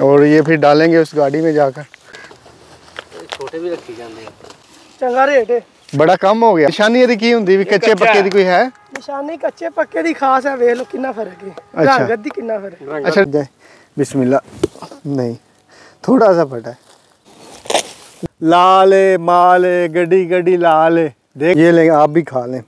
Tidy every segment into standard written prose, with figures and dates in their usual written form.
और ये फिर डालेंगे उस गाड़ी में जाकर। छोटे भी रखी जाते हैं। चंगा रेट है, बड़ा कम हो गया। निशानी यदि की हुंदी भी कच्चे पक्के दी कोई है? निशानी कच्चे पक्के दी खास है, वेख लो कितना फर्क है। अच्छा। रंगत दी कितना फर्क है। अच्छा बिस्मिल्लाह। नहीं थोड़ा सा फटा है। लाल है, माल है, गड्डी गड्डी लाल है। देख ये लेंगे, आप भी खा लें।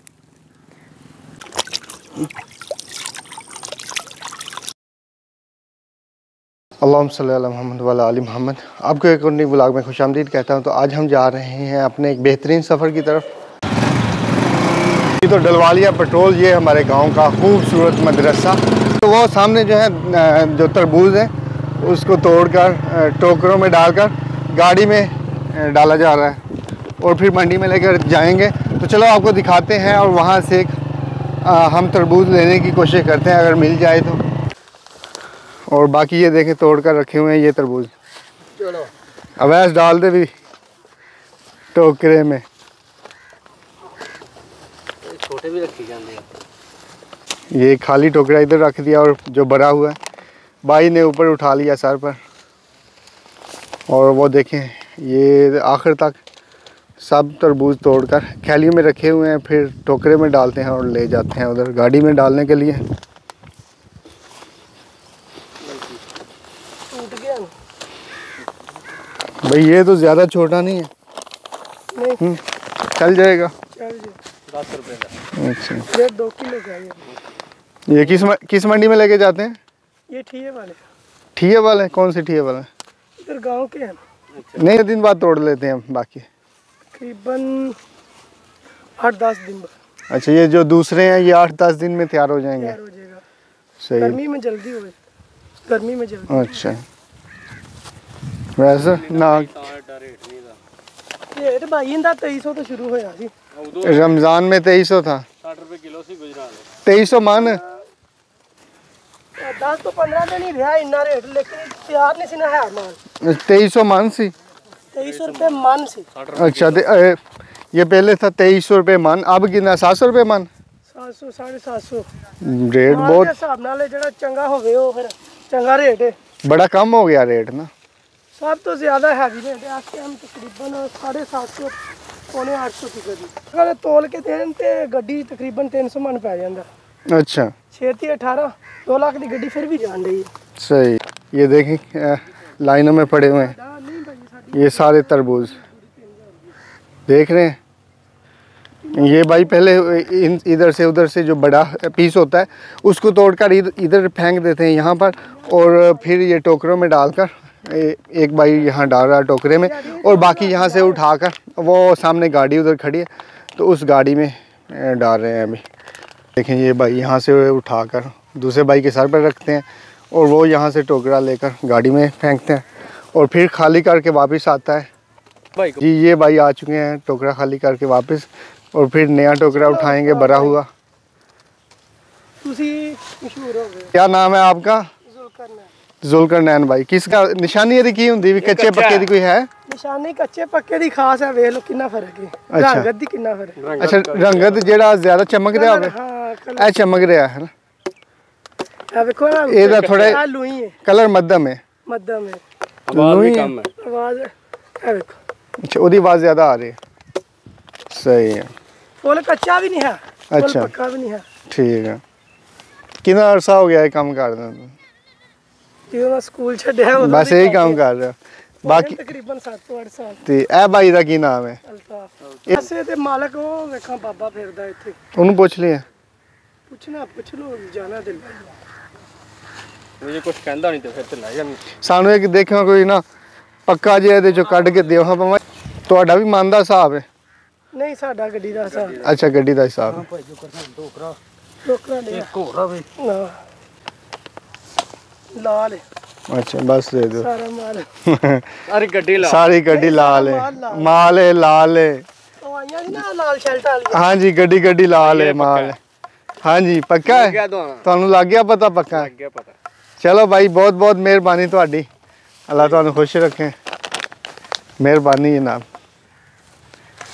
अल्लाहुम्मा सल्ली अला मुहम्मद व अला आलि मुहम्मद। आपको एक और नई व्लॉग में खुशामदीद कहता हूँ। तो आज हम जा रहे हैं अपने एक बेहतरीन सफ़र की तरफ। ये तो डलवालिया पेट्रोल, ये हमारे गांव का खूबसूरत मदरसा। तो वो सामने जो है जो तरबूज है उसको तोड़कर टोकरों में डालकर गाड़ी में डाला जा रहा है और फिर मंडी में लेकर जाएंगे। तो चलो आपको दिखाते हैं और वहाँ से हम तरबूज लेने की कोशिश करते हैं अगर मिल जाए तो। और बाकी ये देखें तोड़ कर रखे हुए हैं ये तरबूज। चलो अब ऐसे डाल दे भी टोकरे में। छोटे भी रखी जाते हैं। ये खाली टोकरा इधर रख दिया और जो भरा हुआ है भाई ने ऊपर उठा लिया सर पर। और वो देखें ये आखिर तक सब तरबूज तोड़कर थैलियों में रखे हुए हैं, फिर टोकरे में डालते हैं और ले जाते हैं उधर गाड़ी में डालने के लिए। भाई ये तो ज़्यादा छोटा नहीं है। नहीं चल जाएगा। चल जी 10 रुपए का। अच्छा ये 2 किलो चाहिए। ये किस मंडी में लेके जाते हैं? ये ठिये वाले। ठिये वाले? कौन से ठिये वाले? इधर गांव के हैं। नहीं दिन बाद तोड़ लेते हैं बाकी। तकरीबन 8-10 दिन बाद। अच्छा ये जो दूसरे हैं ये 8-10 दिन में तैयार हो जाएंगे। तैयार हो जाएगा। सही। गर्मी में जल्दी हो, गर्मी में जल्दी। अच्छा वैसे ना रेट भाई इंदा 2300 तो शुरू होया सी। रमजान में 2300 था। 60 रुपए किलो सी गुजरात। 2300 मान 10 तो 15 दिन ही रहा इन्ना रेट, लेकिन तैयार नहीं सी ना है माल। 2300 मान सी। 2300 रुपए मन सी। अच्छा ये पहले था 2300 रुपये मान, अब कितना 700 रुपये मान? 700 750 रेट बहुत हिसाब नाल जेड़ा चंगा होवे ओ फिर चंगा रेट है। बड़ा कम हो गया रेट ना। सब तो ज्यादा हैवी रेट है। आज हम तकरीबन 750 पौने 800 की गड्डी अगर तोल के देन ते गड्डी तकरीबन 300 मन पै जांदा। अच्छा 6-18 2 लाख की गड्डी फिर भी जान रही है। सही। ये देखें लाइनों में पड़े हुए हैं ये सारे तरबूज देख रहे हैं। ये भाई पहले इधर से उधर से जो बड़ा पीस होता है उसको तोड़कर इधर फेंक देते हैं यहाँ पर, और फिर ये टोकरों में डालकर एक भाई यहाँ डाल रहा है टोकरे में, और बाकी यहाँ से उठाकर वो सामने गाड़ी उधर खड़ी है तो उस गाड़ी में डाल रहे हैं अभी। देखें ये भाई यहाँ से उठाकर दूसरे भाई के सर पर रखते हैं और वो यहाँ से टोकरा लेकर गाड़ी में फेंकते हैं और फिर खाली करके वापस आता है। जी ये भाई आ चुके हैं टोकरा खाली करके वापस, और फिर नया टोकरा उठाएंगे भरा हुआ। मशहूर हो गए। क्या नाम है आपका? जुल्करनैन भाई। किसका निशानी यदि की हुंदी भी कच्चे पक्के दी कोई है? निशानी कच्चे पक्के दी खास है, वेख लो कितना फर्क है। अच्छा। रंगत दी कितना फर्क है। अच्छा रंगत जेड़ा ज्यादा चमक रहा होवे। हां ए चमक रहा है ना। आ देखो ना ਇਹਦਾ थोड़ा लुई है, कलर मध्यम है। मध्यम है, आवाज भी कम है। आवाज है देखो। अच्छा ओदी आवाज ज्यादा आ रही है। सही है। फुल कच्चा भी नहीं है, फुल अच्छा पक्का भी नहीं है। ठीक है। कितना अरसा हो गया है काम करदे? जो मैं स्कूल छड्या बस यही काम कर रहा बाकी तकरीबन 7-8 साल। ਤੇ ਇਹ ਭਾਈ ਦਾ ਕੀ ਨਾਮ ਹੈ? अल्ताफ ऐसे ते मालक ਉਹ ਵੇਖਾਂ ਬਾਬਾ ਫਿਰਦਾ ਇੱਥੇ। ਉਹਨੂੰ ਪੁੱਛ ਲਿਆ? ਪੁੱਛ ਲੋ ਜਾਣਾ ਦਿਲ। मुझे कुछ कहंदा नहीं तो फिर ते ले जानी। ਸਾਨੂੰ ਇੱਕ ਦੇਖਿਓ ਕੋਈ ਨਾ ਪੱਕਾ ਜਿਹਾ ਇਹਦੇ ਚੋਂ ਕੱਢ ਕੇ ਦਿਓ। ਹਾਂ ਭਾਵੇਂ ਤੁਹਾਡਾ ਵੀ ਮਨ ਦਾ ਹਿਸਾਬ ਹੈ? ਨਹੀਂ ਸਾਡਾ ਗੱਡੀ ਦਾ ਹਿਸਾਬ। ਅੱਛਾ ਗੱਡੀ ਦਾ ਹਿਸਾਬ। भाई जो करना टोकरा ਟੋਕਰਾ ਲੈ एक होरा वे ਨਾ ਲਾਲ ਹੈ अच्छा बस दे दो। ਸਾਰਾ ਮਾਲ। अरे गड्डी ला सारी गड्डी लाल है, माल है लाल है। ਉਹ ਆਈਆਂ ਨਹੀਂ ਨਾ ਲਾਲ ਸ਼ਰਟ ਵਾਲੀ। हाँ जी गड्डी गड्डी लाल है माल है। हाँ जी पक्का है? ਤੁਹਾਨੂੰ ਲੱਗ ਗਿਆ ਪਤਾ? पक्का है। लग गया पता। चलो भाई बहुत बहुत मेहरबानी ਤੁਹਾਡੀ। अल्लाह ਤੁਹਾਨੂੰ खुश रखे। मेहरबानी जनाब।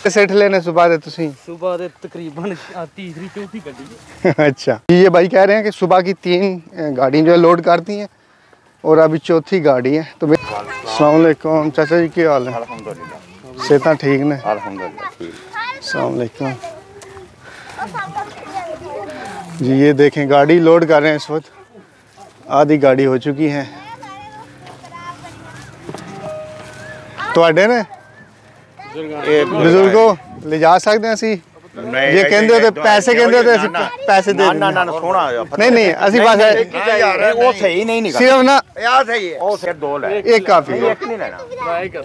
सेठ लेने सुबह दे तुसी? सुबह दे तकरीबन तीसरी चौथी गड्डी। अच्छा ये भाई कह रहे हैं कि सुबह की 3 गाड़ियाँ जो है लोड करती हैं और अभी चौथी गाड़ी है। तो अस्सलाम वालेकुम चाचा जी, क्या हाल है? अल्हम्दुलिल्लाह सेहत ठीक ने? अल्हम्दुलिल्लाह ठीक। अस्सलाम वालेकुम जी। ये देखें गाड़ी लोड कर रहे हैं इस वक्त, आधी गाड़ी हो चुकी है। ਤੁਹਾਡੇ ने ਬਜ਼ੁਰਗੋ ले जा सकते हैं ਅਸੀਂ? ये कहते होते पैसे कहते होते ਅਸੀਂ पैसे दे ना ना ना सोना नहीं नहीं ਅਸੀਂ बस वो सही नहीं निकल सिर्फ ना यार सही है वो सिर्फ दो ले एक काफी है। एक नहीं लेना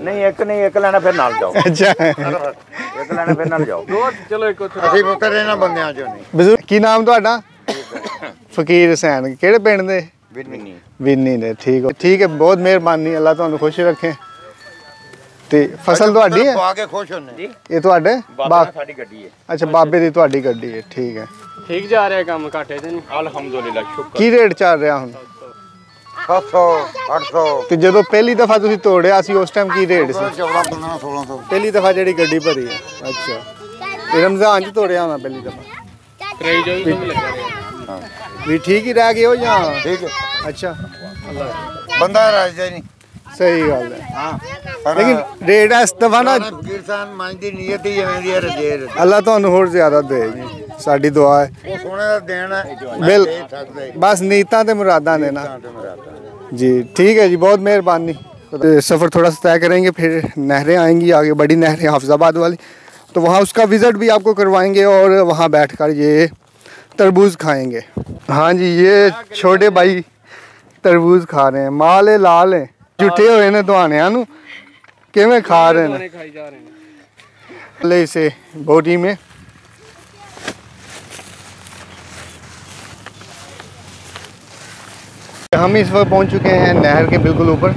नहीं एक लेना फिर नाल जाओ अच्छा एक लेना फिर नाल जाओ चलो एक ਅਸੀਂ ਪੁੱਤਰ ਇਹਨਾਂ ਬੰਦਿਆਂ ਚੋਂ ਨਹੀਂ ਬਜ਼ੁਰਗ ਕੀ ਨਾਮ ਤੁਹਾਡਾ? ਫਕੀਰ ਹੁਸੈਨ। ਕਿਹੜੇ ਪਿੰਡ ਦੇ? ਬਿੰਨੀ ਵਿੰਨੀ ਦੇ। ठीक है बहुत मेहरबानी, अल्लाह ਤੁਹਾਨੂੰ खुश रखे। ਤੇ ਫਸਲ ਤੁਹਾਡੀ ਹੈ? ਪਾ ਕੇ ਖੁਸ਼ ਹੁੰਨੇ ਇਹ ਤੁਹਾਡੇ ਬਾਬਾ ਸਾਡੀ ਗੱਡੀ ਹੈ। ਅੱਛਾ ਬਾਬੇ ਦੀ ਤੁਹਾਡੀ ਗੱਡੀ ਹੈ, ਠੀਕ ਹੈ। ਠੀਕ ਜਾ ਰਿਹਾ ਕੰਮ, ਘਾਟੇ ਤੇ ਨਹੀਂ। ਅਲਹਮਦੁਲਿल्लाह ਸ਼ੁਕਰ। ਕੀ ਰੇਟ ਚੱਲ ਰਿਹਾ ਹੁਣ? 700 800 ਤੇ ਜਦੋਂ ਪਹਿਲੀ ਦਫਾ ਤੁਸੀਂ ਤੋੜਿਆ ਸੀ ਉਸ ਟਾਈਮ ਕੀ ਰੇਟ ਸੀ? 14 15 1600 ਪਹਿਲੀ ਦਫਾ ਜਿਹੜੀ ਗੱਡੀ ਭਰੀ ਹੈ। ਅੱਛਾ ਇਹ ਰਮਜ਼ਾਨ ਚ ਤੋੜਿਆ ਹੋਣਾ ਪਹਿਲੀ ਦਫਾ? ਕਰਾਈ ਜੋ ਵੀ ਲੱਗਾ ਰਿਹਾ। ਵੀ ਠੀਕ ਹੀ ਰਹਿ ਗਏ ਹੋ ਜਾਂ? ਠੀਕ ਹੈ ਅੱਛਾ ਬੰਦਾ ਰਾਜਦਾ ਨਹੀਂ। ਸਹੀ ਗੱਲ ਹੈ। ਹਾਂ ਲੇਕਿਨ ਰੇਟ ਇਸ ਦਫਾ ਨਾ ਫਕੀਰ ਸਾਹਿਬ ਮਨ ਦੀ ਨੀਅਤ ਹੀ ਐਵੇਂ ਦੀ ਹੈ ਰਜੇਰ ਅੱਲਾਹ ਤੁਹਾਨੂੰ ਹੋਰ ਜ਼ਿਆਦਾ ਦੇ ਜੀ, ਸਾਡੀ ਦੁਆ ਹੈ। ਉਹ ਸੋਨੇ ਦਾ ਦੇਣ ਹੈ ਬਿਲ ਬਸ ਨੀਤਾਂ ਤੇ ਮੁਰਾਦਾਂ ਨੇ ना जी। ठीक है जी, बहुत मेहरबानी। सफ़र थोड़ा सा तय करेंगे, फिर नहरें आएंगी आगे, बड़ी नहरें हाफिज़ाबाद वाली, तो वहाँ उसका विज़िट भी आपको करवाएंगे और वहाँ बैठकर ये तरबूज खाएंगे। हाँ जी, ये छोटे भाई तरबूज खा रहे हैं, माल है लाल है, जुटे हुए ने दुआने नू किवें खा रहे हैं। ਖਾਈ ਜਾ ਰਹੇ ਨੇ। ले इसे बोटी में हम इस वक्त पहुंच चुके हैं नहर के बिल्कुल ऊपर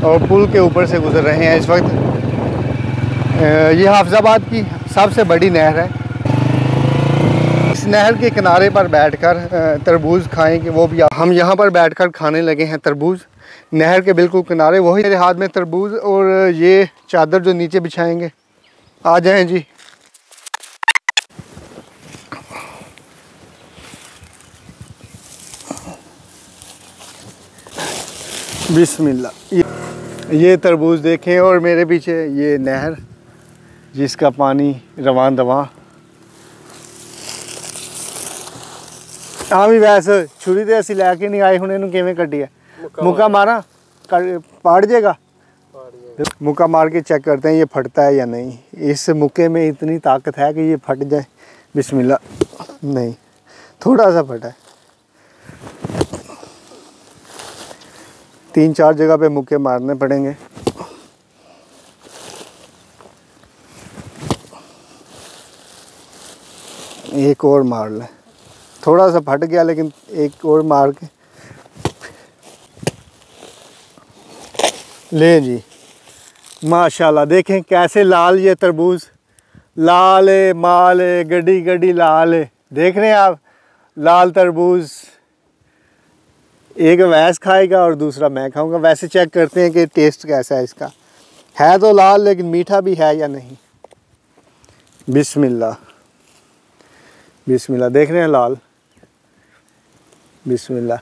और पुल के ऊपर से गुजर रहे हैं इस वक्त। ये हाफिज़ाबाद की सबसे बड़ी नहर है। इस नहर के किनारे पर बैठकर तरबूज खाएंगे, वो भी हम यहाँ पर बैठकर खाने लगे हैं तरबूज। नहर के बिल्कुल किनारे वही मेरे हाथ में तरबूज और ये चादर जो नीचे बिछाएंगे। आ जाएं जी। बिस्मिल्लाह। ये तरबूज देखें और मेरे पीछे ये नहर जिसका पानी रवान दवा। हाँ भी वैसे छुरी तो असी लैके नहीं आए, हुण इहनूं किवें कड्डिया? मुक्का मारा पाड़ जाएगा। मुक्का मार के चेक करते हैं ये फटता है या नहीं। इस मुक्के में इतनी ताकत है कि ये फट जाए। बिस्मिल्लाह। नहीं, थोड़ा सा फटा है। 3-4 जगह पे मुक्के मारने पड़ेंगे। एक और मार ले। थोड़ा सा फट गया लेकिन एक और मार के ले जी। माशाल्लाह देखें कैसे लाल ये तरबूज, लाल है, माल है, गड्डी गड्डी लाल है। देख रहे हैं आप, लाल तरबूज। एक वैस खाएगा और दूसरा मैं खाऊंगा। वैसे चेक करते हैं कि टेस्ट कैसा है इसका। है तो लाल लेकिन मीठा भी है या नहीं। बिस्मिल्लाह बिस्मिल्लाह। देख रहे हैं लाल। बिस्मिल्लाह।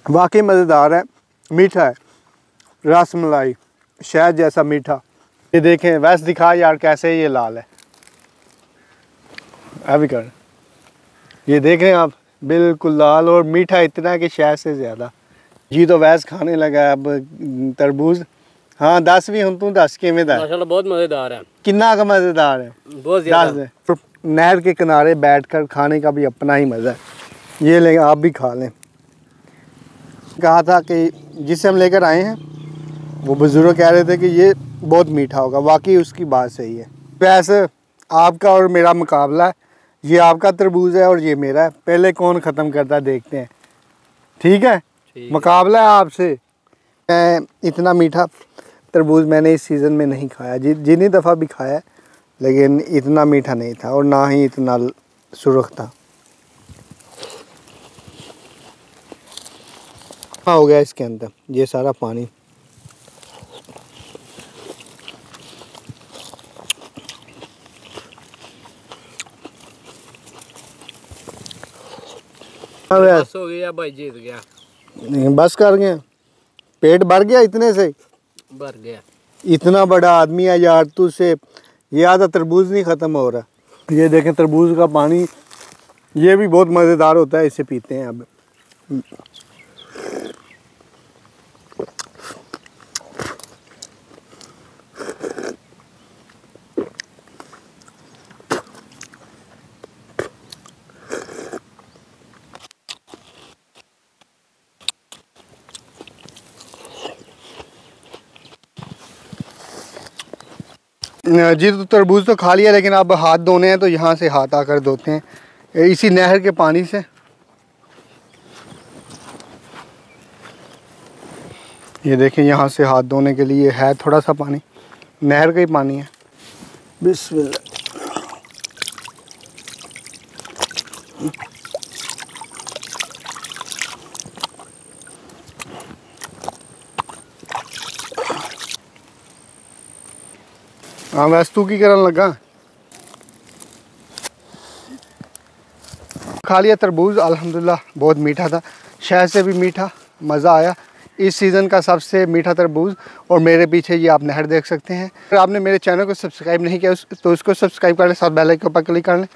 वाकई मज़ेदार है, मीठा है, रस मलाई शहद जैसा मीठा। ये देखें वैसे दिखा यार कैसे ये लाल है। अभी कर ये देख रहे हैं आप, बिल्कुल लाल और मीठा इतना है कि शहद से ज़्यादा। जी तो वैसे खाने लगा अब तरबूज। हाँ दस भी हूँ तू दस किवें दा? माशाल्लाह बहुत मज़ेदार है। कितना का मज़ेदार है? बहुत ज़्यादा। नहर के किनारे बैठकर खाने का भी अपना ही मज़ा है। ये लें आप भी खा लें। कहा था कि जिसे हम लेकर आए हैं वो बुज़ुर्ग कह रहे थे कि ये बहुत मीठा होगा। वाकई उसकी बात सही है। वैसे आपका और मेरा मुकाबला है। ये आपका तरबूज है और ये मेरा है। पहले कौन ख़त्म करता देखते हैं। ठीक है, मुकाबला है आपसे। इतना मीठा तरबूज मैंने इस सीज़न में नहीं खाया। जितनी दफ़ा भी खाया लेकिन इतना मीठा नहीं था और ना ही इतना सुर्ख था। हो गया इसके अंदर ये सारा पानी। बस हो गया भाई, जीत गया। नहीं बस कर गए, पेट भर गया इतने से? भर गया। इतना बड़ा आदमी है यार, तू से ये आधा तरबूज नहीं ख़त्म हो रहा। ये देखें तरबूज का पानी, ये भी बहुत मज़ेदार होता है, इसे पीते हैं अब। जी तो तरबूज तो खा लिया, लेकिन अब हाथ धोने हैं, तो यहाँ से हाथ आकर धोते हैं इसी नहर के पानी से। ये देखें यहाँ से हाथ धोने के लिए है थोड़ा सा पानी, नहर का ही पानी है। बिस्मिल्लाह। हाँ वैसे तू की करन लगा? खा लिया तरबूज, अल्हम्दुलिल्लाह बहुत मीठा था, शहद से भी मीठा, मज़ा आया। इस सीज़न का सबसे मीठा तरबूज। और मेरे पीछे ये आप नहर देख सकते हैं। अगर आपने मेरे चैनल को सब्सक्राइब नहीं किया तो उसको सब्सक्राइब कर लें, साथ बेल आइकन पर क्लिक कर लें।